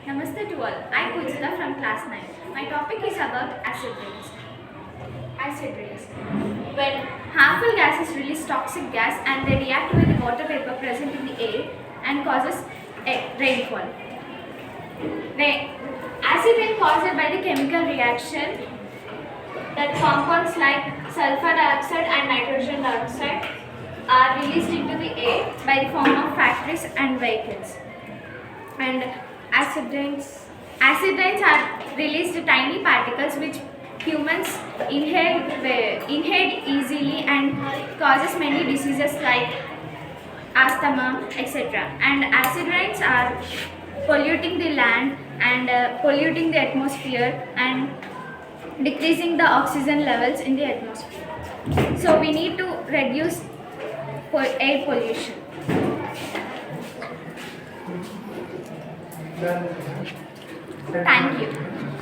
Namaste to all. I'm Pujita from class 9. My topic is about acid rains. Acid rains. When harmful gases release toxic gas and they react with the water vapor present in the air and causes rainfall. Acid rain caused by the chemical reaction that compounds like sulfur dioxide and nitrogen dioxide are released into the air by the form of factories and vehicles. And acid rains are released tiny particles which humans inhale easily and causes many diseases like asthma, etc. And acid rains are polluting the land and polluting the atmosphere and decreasing the oxygen levels in the atmosphere. So we need to reduce air pollution. Thank you.